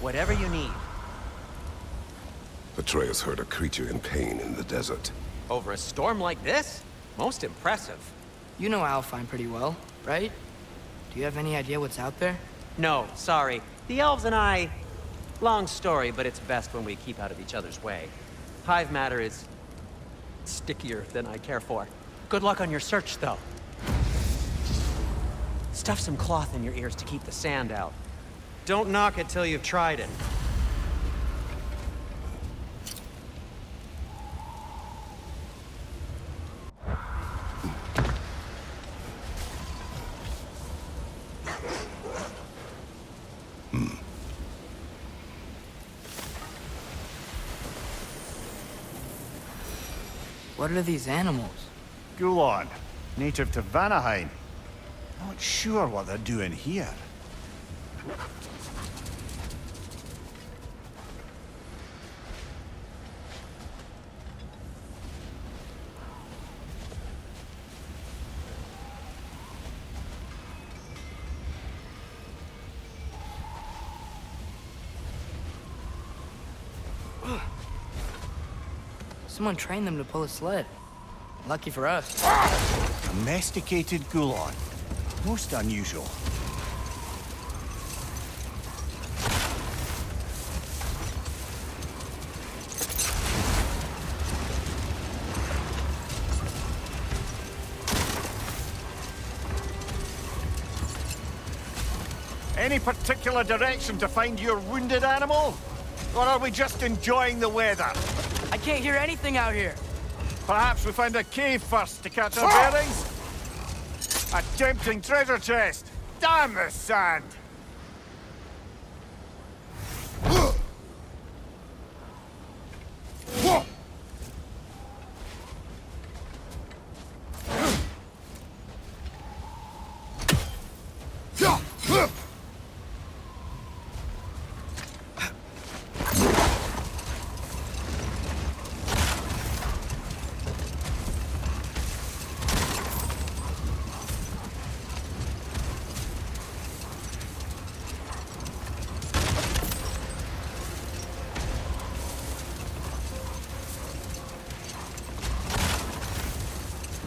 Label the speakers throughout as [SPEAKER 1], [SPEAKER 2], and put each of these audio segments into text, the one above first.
[SPEAKER 1] Whatever you need.
[SPEAKER 2] Atreus heard a creature in pain in the desert.
[SPEAKER 1] Over a storm like this? Most impressive.
[SPEAKER 3] You know Alfheim pretty well, right? Do you have any idea what's out there?
[SPEAKER 1] No, sorry. The elves and I... Long story, but it's best when we keep out of each other's way. Hive matter is... stickier than I care for. Good luck on your search, though. Stuff some cloth in your ears to keep the sand out. Don't knock it till you've tried it.
[SPEAKER 3] What are these animals?
[SPEAKER 4] Gulon, native to Vanaheim. Not sure what they're doing here.
[SPEAKER 3] Someone trained them to pull a sled. Lucky for us.
[SPEAKER 4] Domesticated Gulon. Most unusual. Any particular direction to find your wounded animal? Or are we just enjoying the weather?
[SPEAKER 3] I can't hear anything out here.
[SPEAKER 4] Perhaps we find a cave first to catch our bearings? A tempting treasure chest! Damn the sand!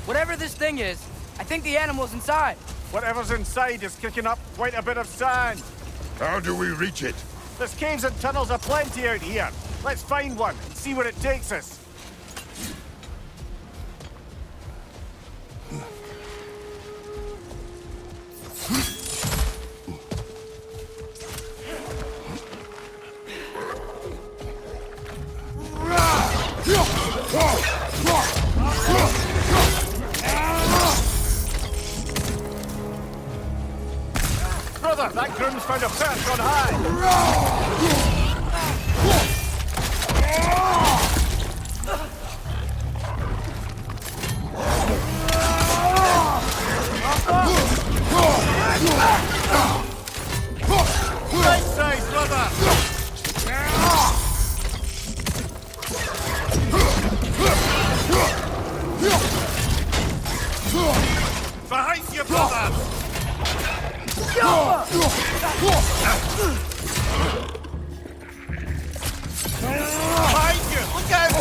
[SPEAKER 3] Whatever this thing is, I think the animal's inside.
[SPEAKER 4] Whatever's inside is kicking up quite a bit of sand.
[SPEAKER 2] How do we reach it?
[SPEAKER 4] There's caves and tunnels aplenty out here. Let's find one and see where it takes us. Brother, that groom's found a perch on high! Right size, brother! Behind you, brother! Behind you! Look out!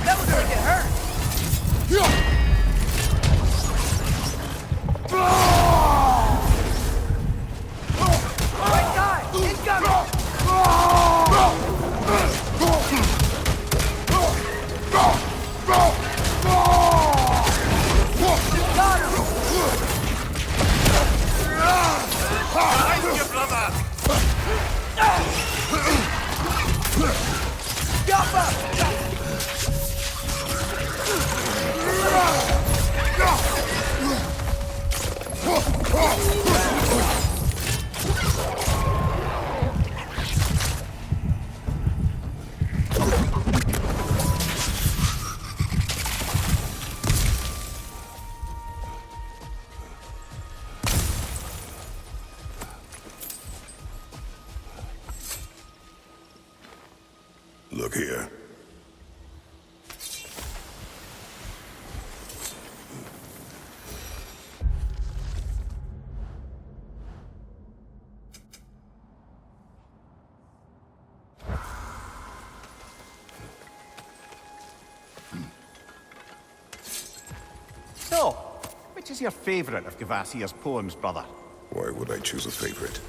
[SPEAKER 3] That was gonna get hurt. Right guy! Incoming! Got
[SPEAKER 4] Which is your favourite of Gavassia's poems, brother?
[SPEAKER 2] Why would I choose a favorite?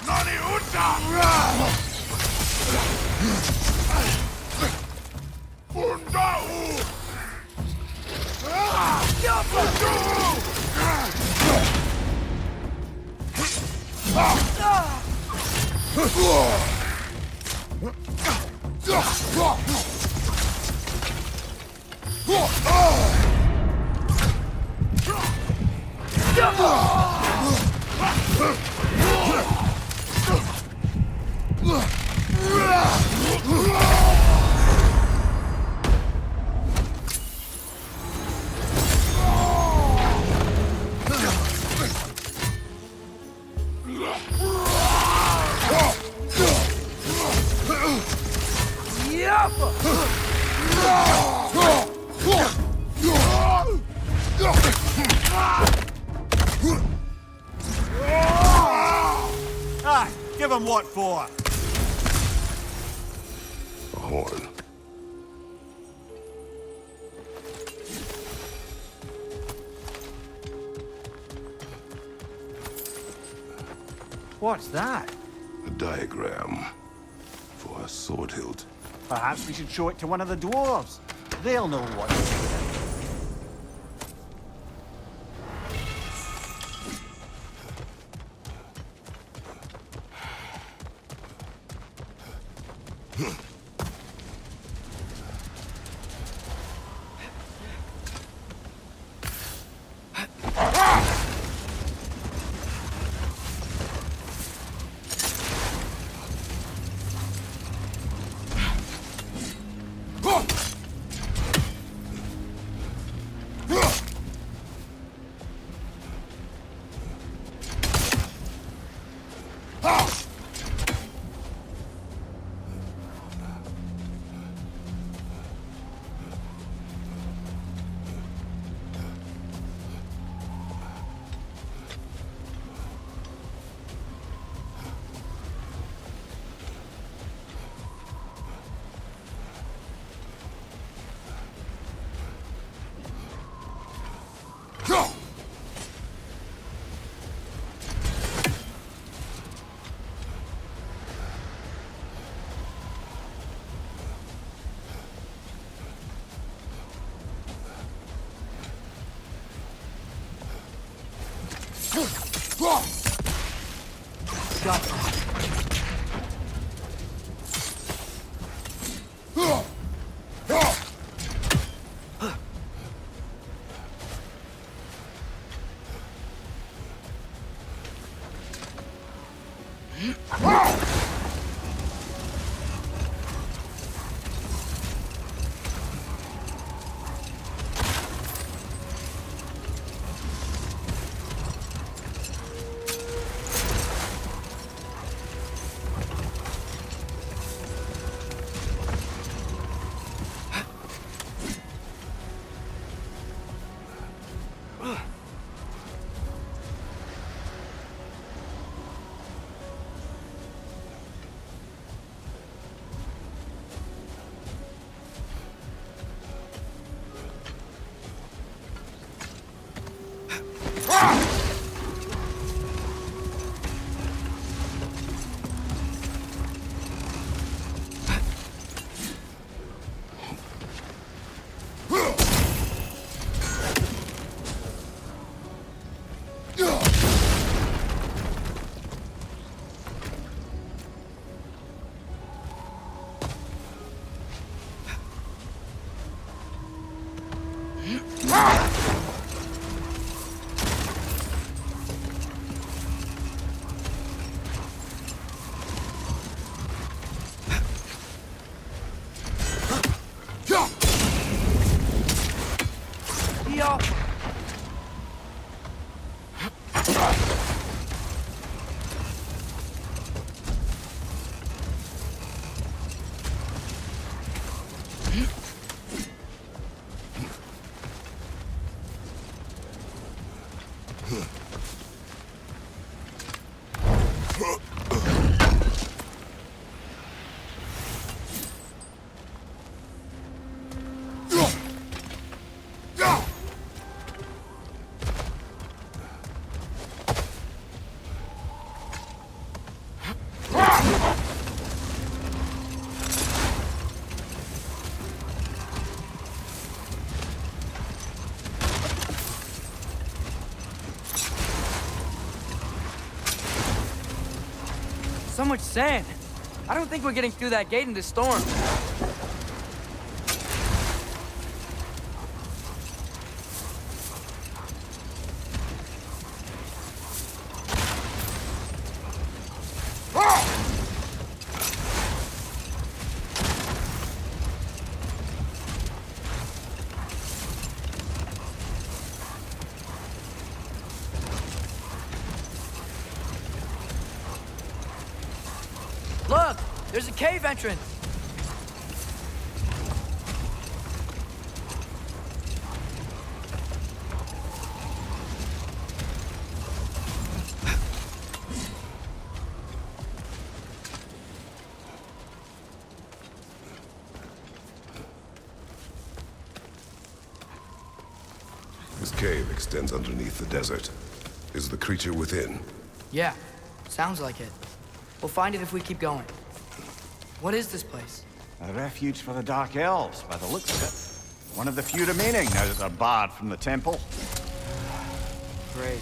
[SPEAKER 4] Nani Uta! Aye, give him what for?
[SPEAKER 2] A horn.
[SPEAKER 4] What's that?
[SPEAKER 2] A diagram for a sword hilt.
[SPEAKER 4] Perhaps we should show it to one of the dwarves. They'll know what to do.
[SPEAKER 3] So much sand. I don't think we're getting through that gate in this storm. Look! There's a cave entrance!
[SPEAKER 2] This cave extends underneath the desert. Is the creature within?
[SPEAKER 3] Yeah, sounds like it. We'll find it if we keep going. What is this place?
[SPEAKER 4] A refuge for the Dark Elves, by the looks of it. One of the few remaining now that they're barred from the temple.
[SPEAKER 3] Great.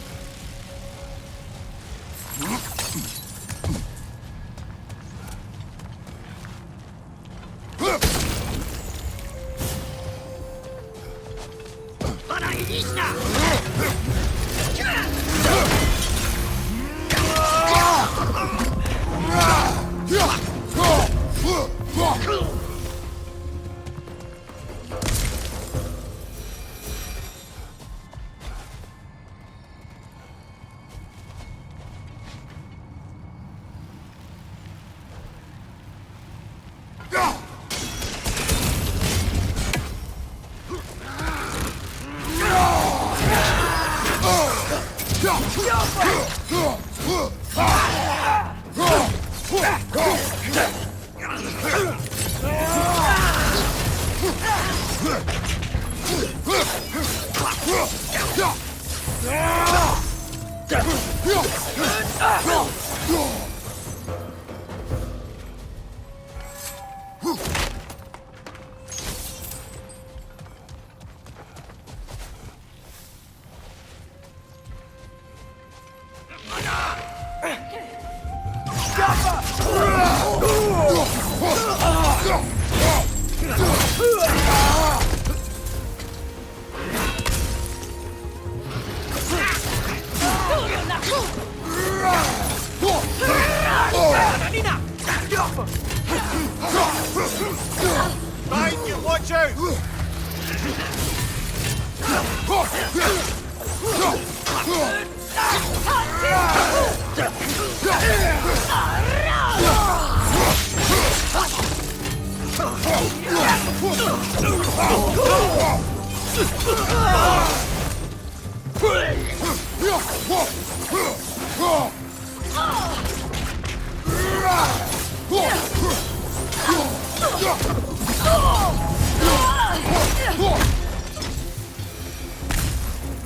[SPEAKER 4] Right, you watch out!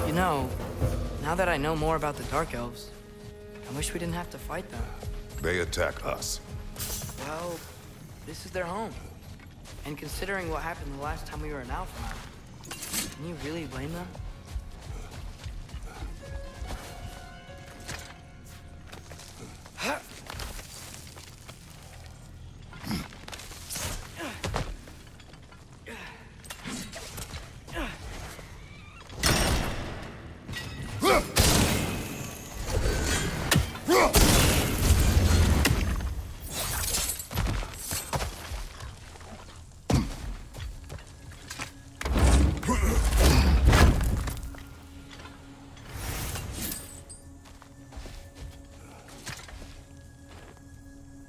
[SPEAKER 3] You know, now that I know more about the Dark Elves, I wish we didn't have to fight them.
[SPEAKER 2] They attack us.
[SPEAKER 3] Well, this is their home. And considering what happened the last time we were in Alphenheim, can you really blame them?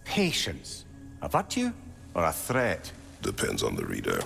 [SPEAKER 4] Patience. A virtue or a threat?
[SPEAKER 2] Depends on the reader.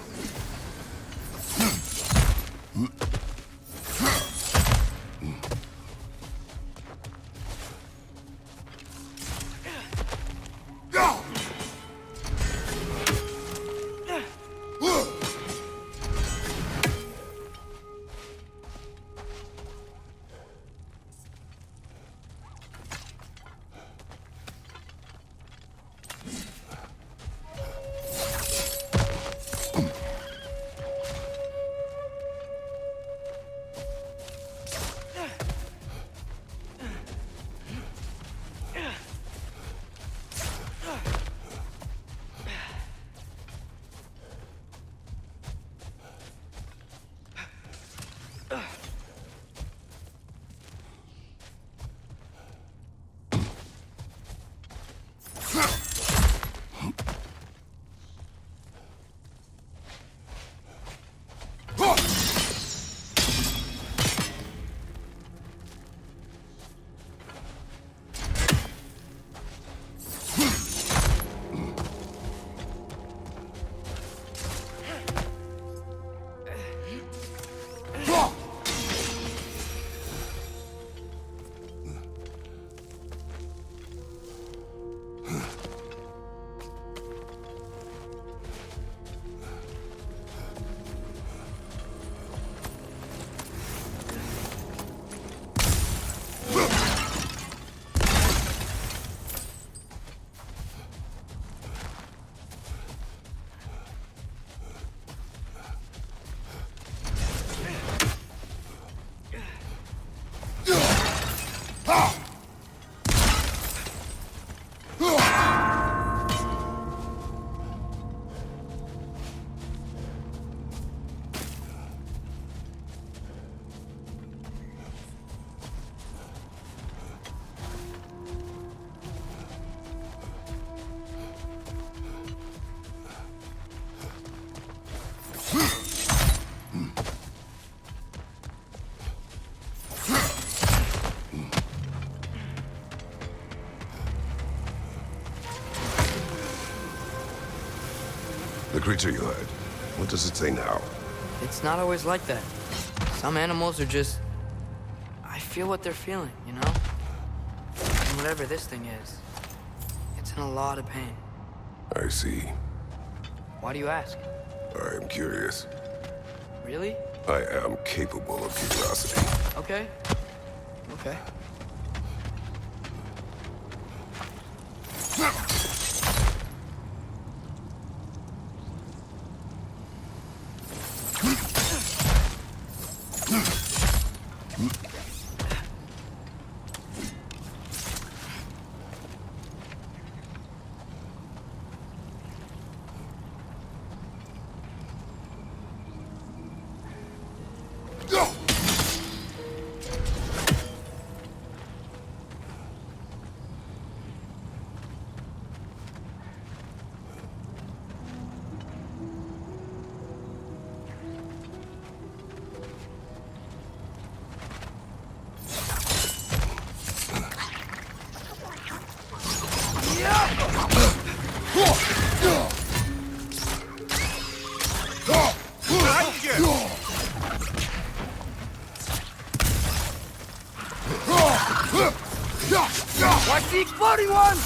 [SPEAKER 2] The creature you heard, what does it say now?
[SPEAKER 3] It's not always like that. Some animals are just... I feel what they're feeling, you know? And whatever this thing is, it's in a lot of pain.
[SPEAKER 2] I see.
[SPEAKER 3] Why do you ask?
[SPEAKER 2] I am curious.
[SPEAKER 3] Really?
[SPEAKER 2] I am capable of curiosity.
[SPEAKER 3] Okay. Okay.
[SPEAKER 4] Watch the exploding one!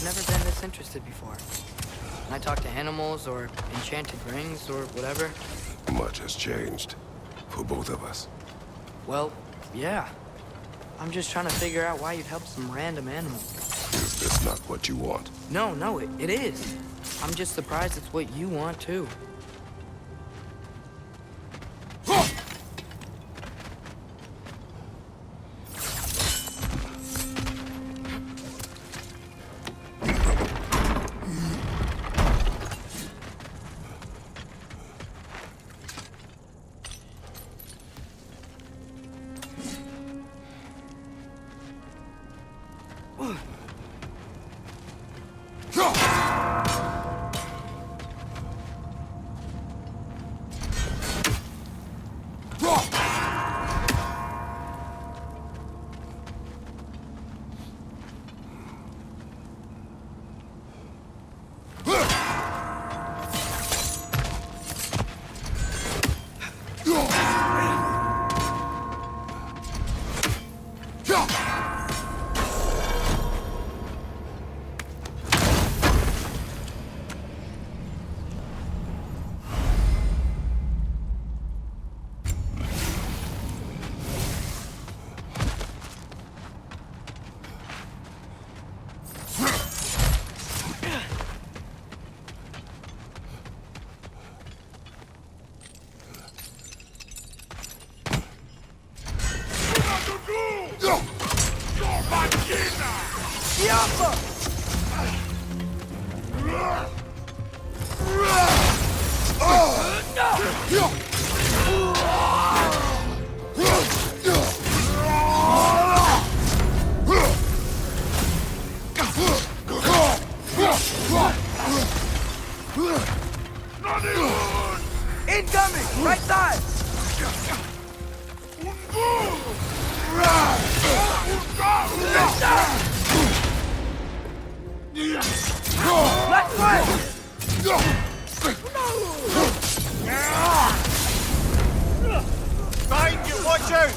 [SPEAKER 3] I've never been this interested before. When I talk to animals or enchanted rings or whatever,
[SPEAKER 2] Much has changed. For both of us.
[SPEAKER 3] well, yeah. I'm just trying to figure out why you'd help some random animal.
[SPEAKER 2] Is this not what you want?
[SPEAKER 3] No, it is. I'm just surprised it's what you want, too. Incoming! Right side! Left foot!
[SPEAKER 4] Behind you, watch out!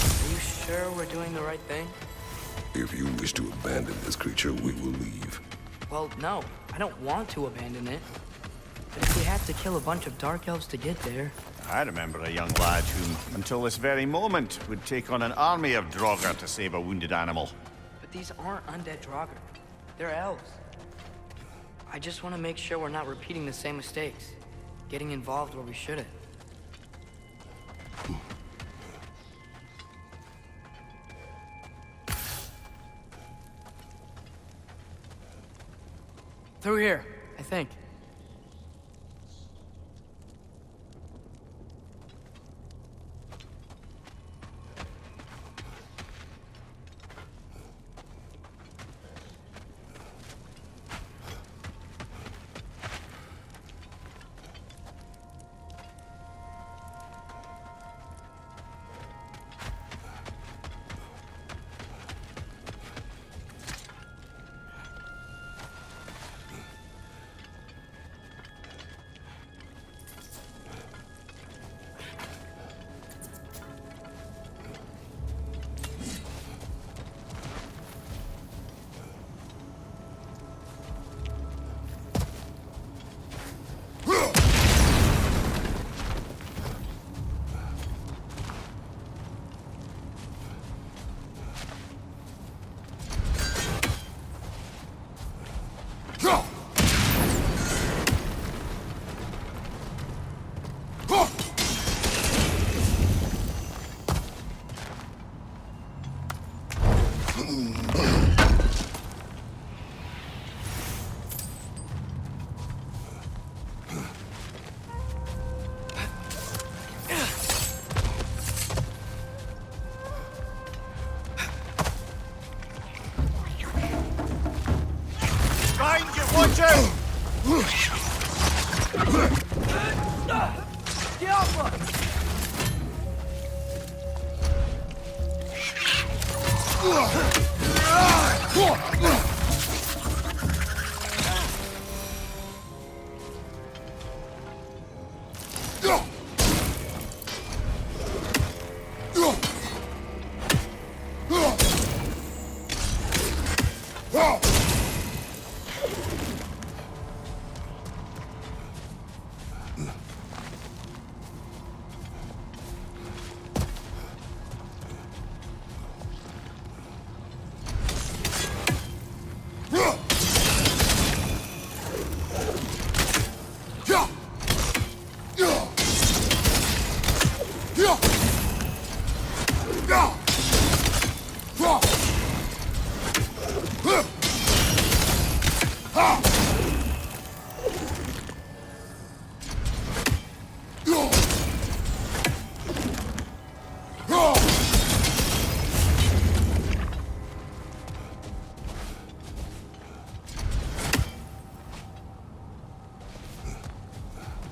[SPEAKER 3] Are you sure we're doing the right thing?
[SPEAKER 2] If you wish to abandon this creature, we will leave.
[SPEAKER 3] Well, no. I don't want to abandon it. But if we have to kill a bunch of Dark Elves to get there...
[SPEAKER 4] I remember a young lad who, until this very moment, would take on an army of Draugr to save a wounded animal.
[SPEAKER 3] But these aren't undead Draugr. They're elves. I just want to make sure we're not repeating the same mistakes. Getting involved where we shouldn't. Through here, I think.
[SPEAKER 4] Behind you, watch out!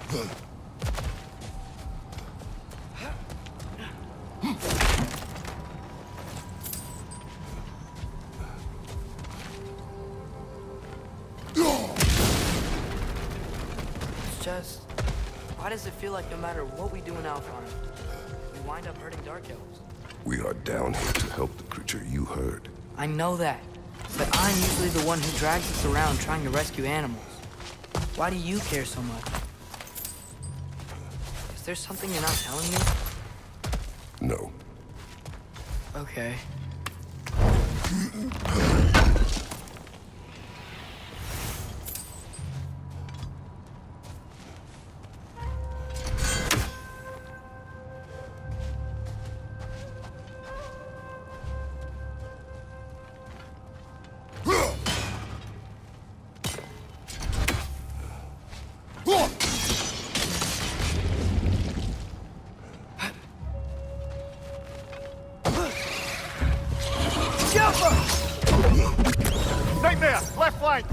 [SPEAKER 3] It's just, why does it feel like no matter what we do in Alfheim, we wind up hurting Dark Elves?
[SPEAKER 2] We are down here to help the creature you heard.
[SPEAKER 3] I know that, but I'm usually the one who drags us around trying to rescue animals. Why do you care so much? Is there something you're not telling me?
[SPEAKER 2] No.
[SPEAKER 3] Okay.
[SPEAKER 4] Nightmare! Left flank!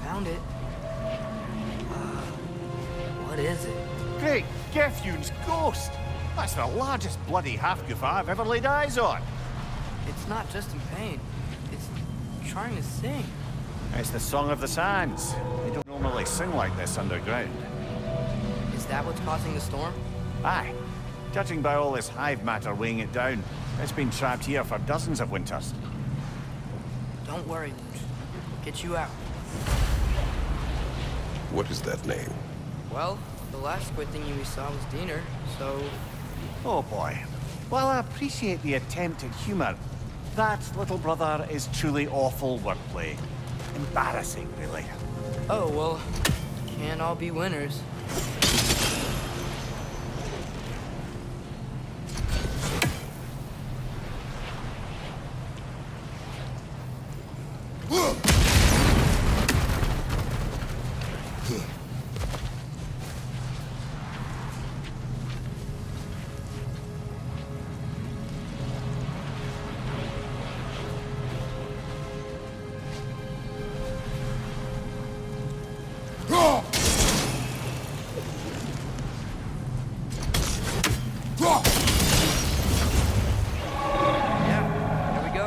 [SPEAKER 3] Found it. What is it?
[SPEAKER 4] Great! Gefyun's ghost! That's the largest bloody half-goof I've ever laid eyes on.
[SPEAKER 3] It's not just in pain. It's trying to sing.
[SPEAKER 4] It's the Song of the Sands. They don't normally sing like this underground.
[SPEAKER 3] Is that what's causing the storm?
[SPEAKER 4] Aye. Judging by all this hive matter weighing it down, it's been trapped here for dozens of winters.
[SPEAKER 3] Don't worry, Luch. Get you out.
[SPEAKER 2] What is that name?
[SPEAKER 3] Well, the last squid thingy we saw was Diener, so...
[SPEAKER 4] Oh boy. While I appreciate the attempt at humor, that, little brother, is truly awful wordplay. Embarrassing, really.
[SPEAKER 3] Oh, well, can't all be winners. Yeah, here we go.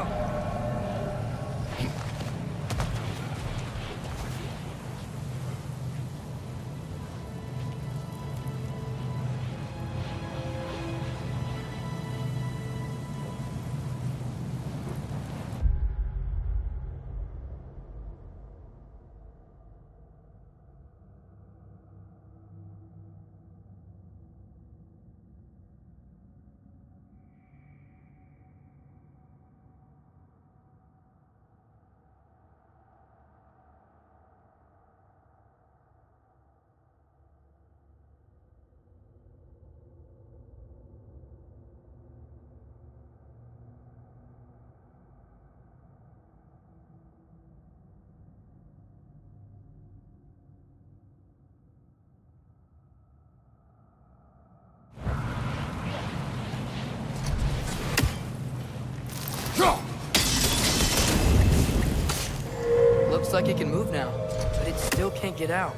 [SPEAKER 3] still can't get out.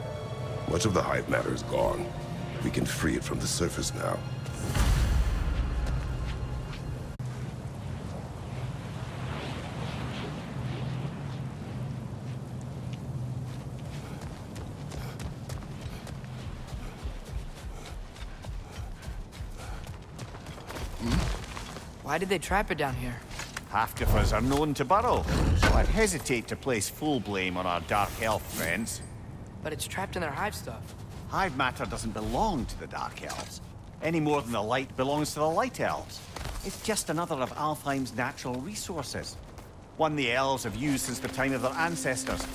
[SPEAKER 2] Much of the hive matter is gone. We can free it from the surface now.
[SPEAKER 3] Why did they trap it down here?
[SPEAKER 4] Half-Gifers are known to burrow, so I'd hesitate to place full blame on our Dark Elf friends.
[SPEAKER 3] But it's trapped in their hive stuff.
[SPEAKER 4] Hive matter doesn't belong to the Dark Elves, any more than the light belongs to the Light Elves. It's just another of Alfheim's natural resources. One the elves have used since the time of their ancestors.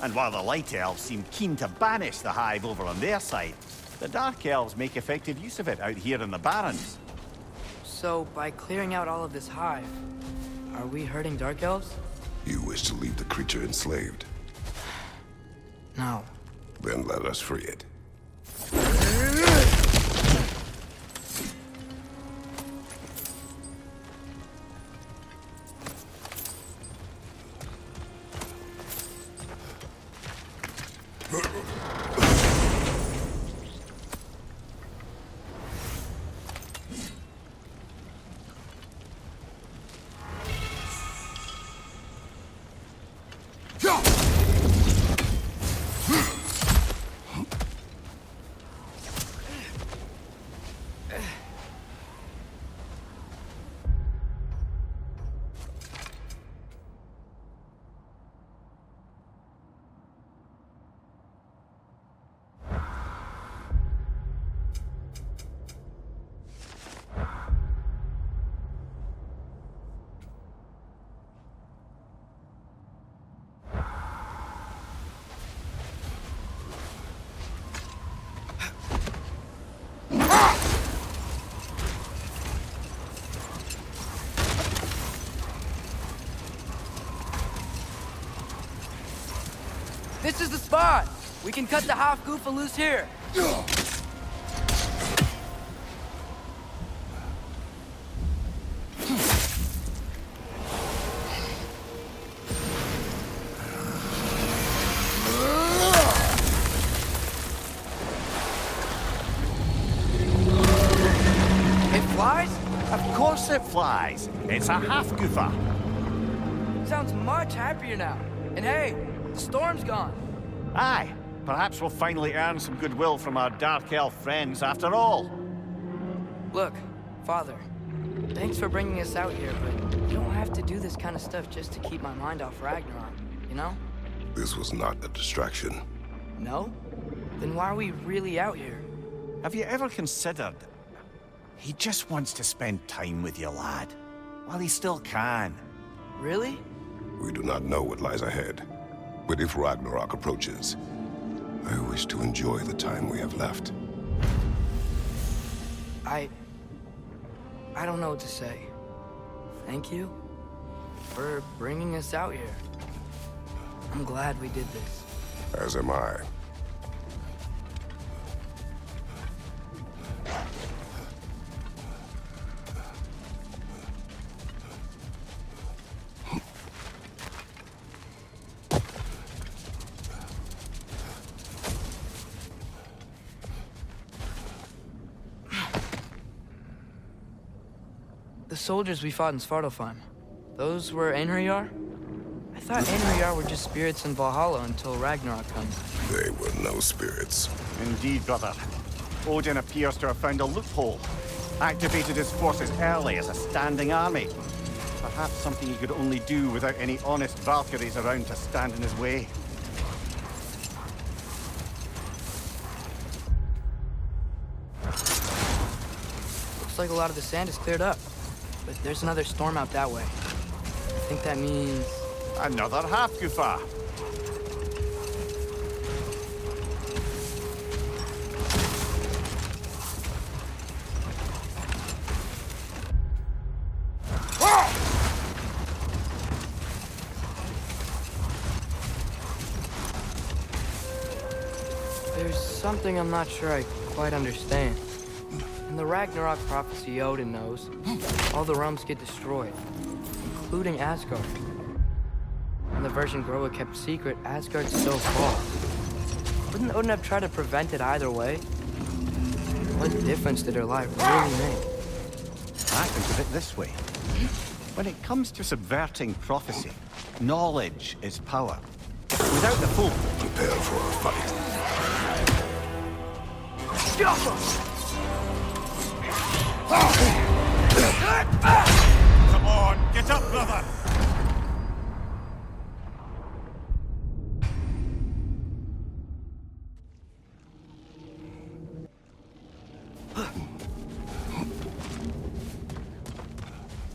[SPEAKER 4] And while the Light Elves seem keen to banish the hive over on their side, the Dark Elves make effective use of it out here in the Barrens.
[SPEAKER 3] So, by clearing out all of this hive, are we hurting Dark Elves?
[SPEAKER 2] You wish to leave the creature enslaved?
[SPEAKER 3] No.
[SPEAKER 2] Then let us free it.
[SPEAKER 3] This is the spot! We can cut the Half-Goofa loose here! It flies?
[SPEAKER 4] Of course it flies. It's a Half-Goofa.
[SPEAKER 3] Sounds much happier now. And hey, the storm's gone.
[SPEAKER 4] Aye, perhaps we'll finally earn some goodwill from our Dark Elf friends after all.
[SPEAKER 3] Look, Father, thanks for bringing us out here, but you don't have to do this kind of stuff just to keep my mind off Ragnarok, you know?
[SPEAKER 2] This was not a distraction.
[SPEAKER 3] No? Then why are we really out here?
[SPEAKER 4] Have you ever considered... He just wants to spend time with you, lad. While he still can.
[SPEAKER 3] Really?
[SPEAKER 2] We do not know what lies ahead. But if Ragnarok approaches, I wish to enjoy the time we have left.
[SPEAKER 3] I don't know what to say. Thank you for bringing us out here. I'm glad we did this.
[SPEAKER 2] As am I.
[SPEAKER 3] The soldiers we fought in Svartalfheim, those were Einherjar? I thought Einherjar were just spirits in Valhalla until Ragnarok comes.
[SPEAKER 2] They were no spirits.
[SPEAKER 4] Indeed, brother. Odin appears to have found a loophole. Activated his forces early as a standing army. Perhaps something he could only do without any honest Valkyries around to stand in his way.
[SPEAKER 3] Looks like a lot of the sand is cleared up. But there's another storm out that way. I think that means...
[SPEAKER 4] Another Half-Goofa.
[SPEAKER 3] There's something I'm not sure I quite understand. In the Ragnarok prophecy Odin knows, all the realms get destroyed, including Asgard. In the version Groa kept secret, Asgard still falls. Wouldn't Odin have tried to prevent it either way? What difference did her life really make?
[SPEAKER 4] I think of it this way. When it comes to subverting prophecy, knowledge is power. Without the full...
[SPEAKER 2] Prepare for a fight.
[SPEAKER 4] Come on, get up, brother!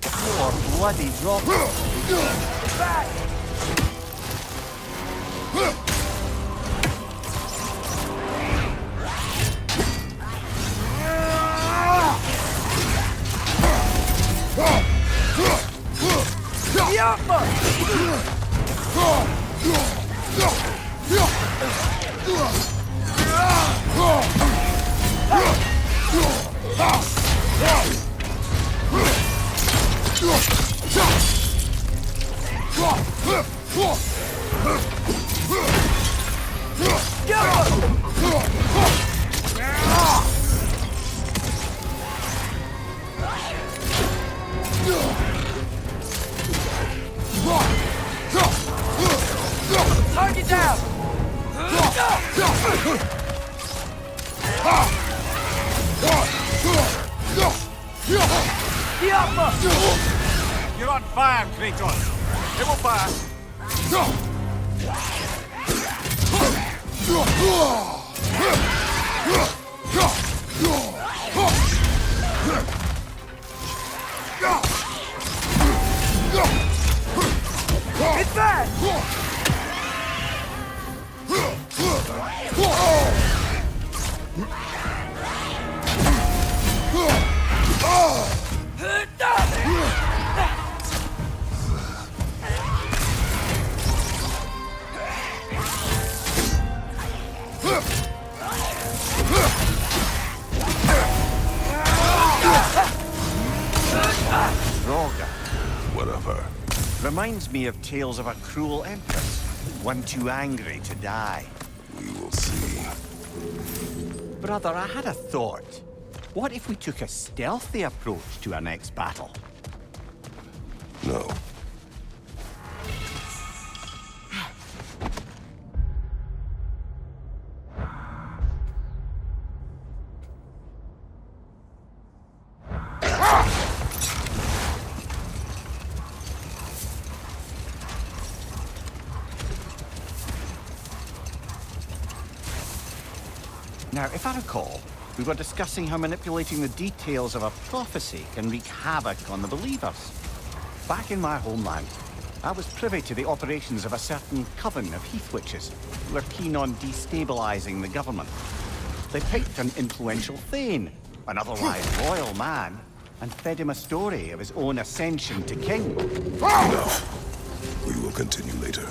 [SPEAKER 4] Poor bloody drop. Back!
[SPEAKER 3] Target down!
[SPEAKER 4] You're on fire, Kratos! It will pass!
[SPEAKER 3] It's bad!
[SPEAKER 4] Roga.
[SPEAKER 2] Whatever.
[SPEAKER 4] Reminds me of tales of a cruel empress. One too angry to die.
[SPEAKER 2] We will see.
[SPEAKER 4] Brother, I had a thought. What if we took a stealthy approach to our next battle?
[SPEAKER 2] No.
[SPEAKER 4] Now, if I recall, we were discussing how manipulating the details of a prophecy can wreak havoc on the believers. Back in my homeland, I was privy to the operations of a certain coven of Heath Witches who were keen on destabilizing the government. They picked an influential Thane, an otherwise royal man, and fed him a story of his own ascension to king.
[SPEAKER 2] Enough. We will continue later.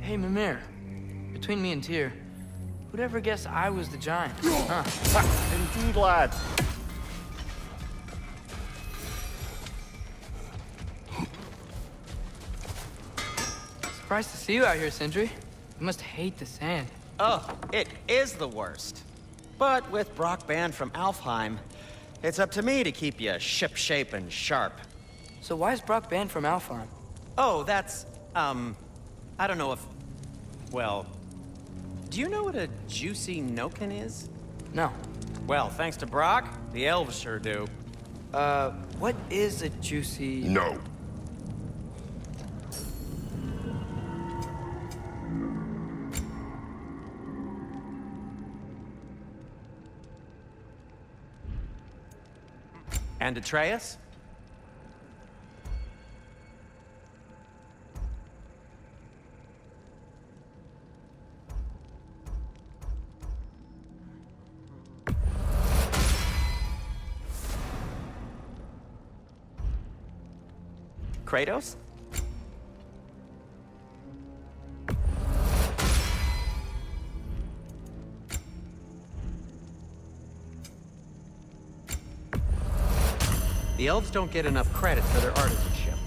[SPEAKER 3] Hey, Mimir. Between me and Tyr, who'd ever guess I was the giant? Huh?
[SPEAKER 4] Indeed, lad.
[SPEAKER 3] Surprised to see you out here, Sindri. You must hate the sand.
[SPEAKER 1] Oh, it is the worst. But with Brock banned from Alfheim, it's up to me to keep you ship-shape and sharp.
[SPEAKER 3] So why is Brock banned from Alfheim?
[SPEAKER 1] Oh, that's, I don't know if... Well... Do you know what a juicy Noken is?
[SPEAKER 3] No.
[SPEAKER 1] Well, thanks to Brock, the elves sure do.
[SPEAKER 3] What is a juicy...
[SPEAKER 2] No.
[SPEAKER 1] And Atreus? Kratos? The elves don't get enough credit for their artisanship.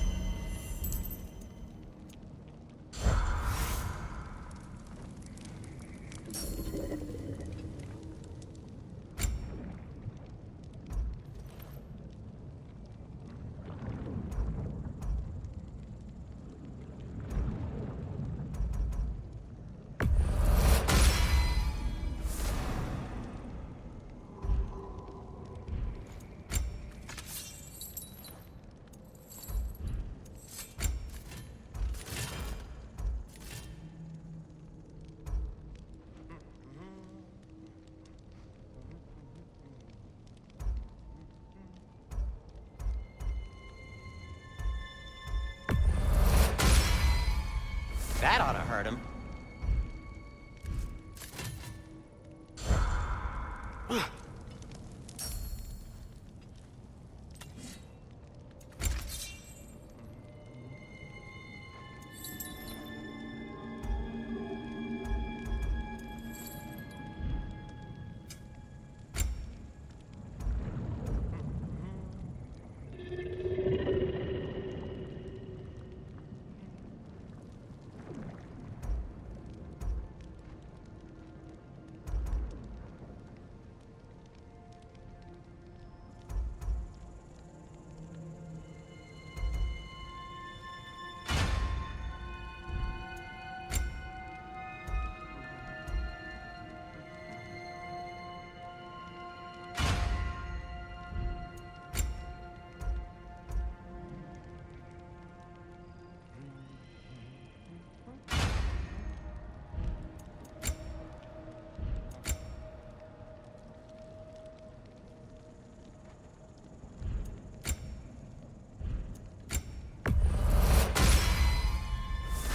[SPEAKER 1] That ought to hurt him.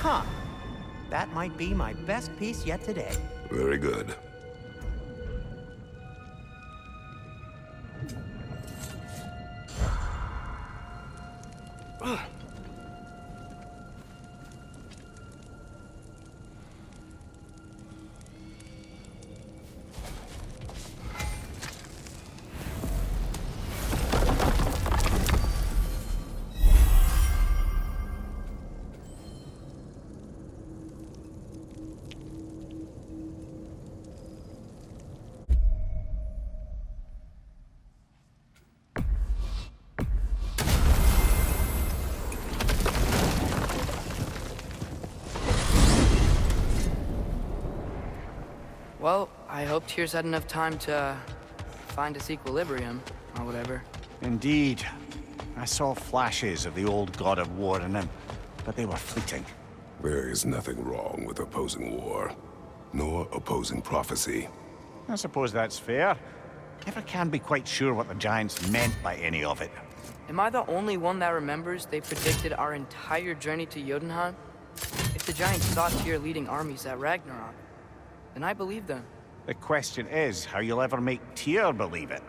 [SPEAKER 1] Huh. That might be my best piece yet today.
[SPEAKER 2] Very good.
[SPEAKER 3] Well, I hope Tyr's had enough time to find its equilibrium, or whatever.
[SPEAKER 4] Indeed. I saw flashes of the old god of war in him, but they were fleeting.
[SPEAKER 2] There is nothing wrong with opposing war, nor opposing prophecy.
[SPEAKER 4] I suppose that's fair. Never can be quite sure what the Giants meant by any of it.
[SPEAKER 3] Am I the only one that remembers they predicted our entire journey to Jotunheim? If the Giants saw Tyr leading armies at Ragnarok, then I believe them.
[SPEAKER 4] The question is how you'll ever make Tyr believe it.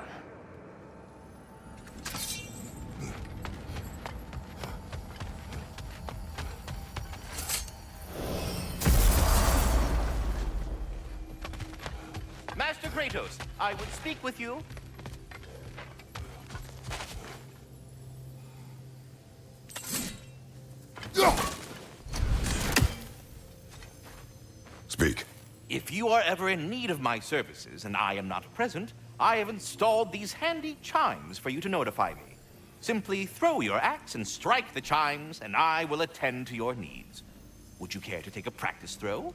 [SPEAKER 5] Master Kratos, I would speak with you.
[SPEAKER 2] Speak.
[SPEAKER 5] If you are ever in need of my services and I am not present, I have installed these handy chimes for you to notify me. Simply throw your axe and strike the chimes, and I will attend to your needs. Would you care to take a practice throw?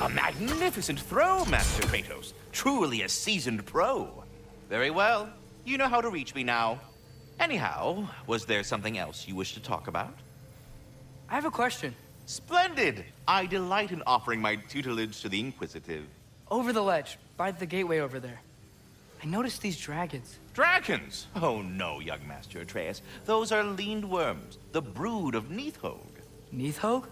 [SPEAKER 5] A magnificent throw, Master Kratos. Truly a seasoned pro. Very well. You know how to reach me now. Anyhow, was there something else you wish to talk about?
[SPEAKER 3] I have a question.
[SPEAKER 5] Splendid! I delight in offering my tutelage to the inquisitive.
[SPEAKER 3] Over the ledge, by the gateway over there. I noticed these dragons.
[SPEAKER 5] Dragons? Oh no, young Master Atreus. Those are leaned worms, the brood of Nidhogg.
[SPEAKER 3] Nidhogg?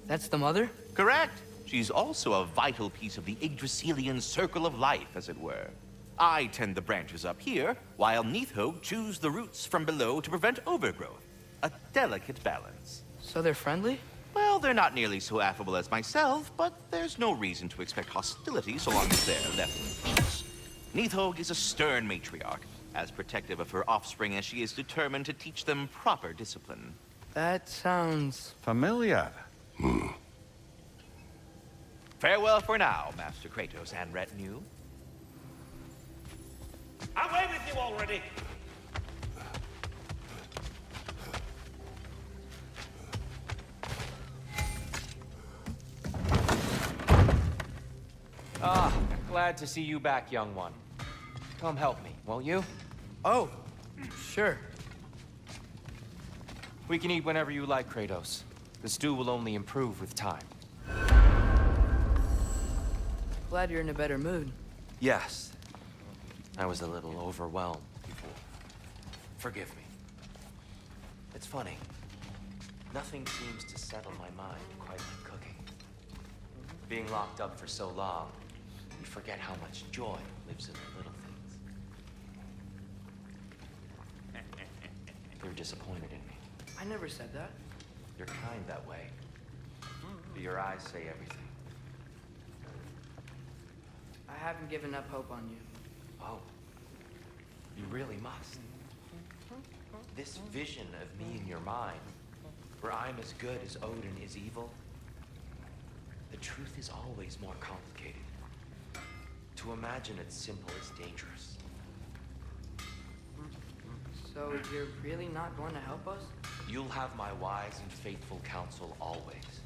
[SPEAKER 3] That's the mother?
[SPEAKER 5] Correct. She's also a vital piece of the Yggdrasilian circle of life, as it were. I tend the branches up here, while Nidhogg chews the roots from below to prevent overgrowth. A delicate balance.
[SPEAKER 3] So they're friendly?
[SPEAKER 5] Well, they're not nearly so affable as myself, but there's no reason to expect hostility so long as they're left in peace. Nidhogg is a stern matriarch, as protective of her offspring as she is determined to teach them proper discipline.
[SPEAKER 3] That sounds...
[SPEAKER 4] Familiar.
[SPEAKER 5] Farewell for now, Master Kratos and retinue.
[SPEAKER 6] Away with you already!
[SPEAKER 7] Glad to see you back, young one. Come help me, won't you?
[SPEAKER 3] Oh, sure.
[SPEAKER 7] We can eat whenever you like, Kratos. The stew will only improve with time.
[SPEAKER 3] Glad you're in a better mood.
[SPEAKER 7] Yes. I was a little overwhelmed before. Forgive me. It's funny. Nothing seems to settle my mind quite like cooking. Being locked up for so long, you forget how much joy lives in the little things. You're disappointed in me.
[SPEAKER 3] I never said that.
[SPEAKER 7] You're kind that way. But your eyes say everything.
[SPEAKER 3] I haven't given up hope on you.
[SPEAKER 7] Oh. You really must. This vision of me in your mind, where I'm as good as Odin is evil, the truth is always more complicated. To imagine it's simple is dangerous.
[SPEAKER 3] So you're really not going to help us?
[SPEAKER 7] You'll have my wise and faithful counsel always.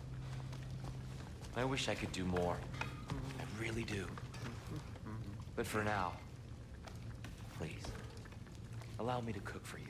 [SPEAKER 7] I wish I could do more. I really do. But for now, please, allow me to cook for you.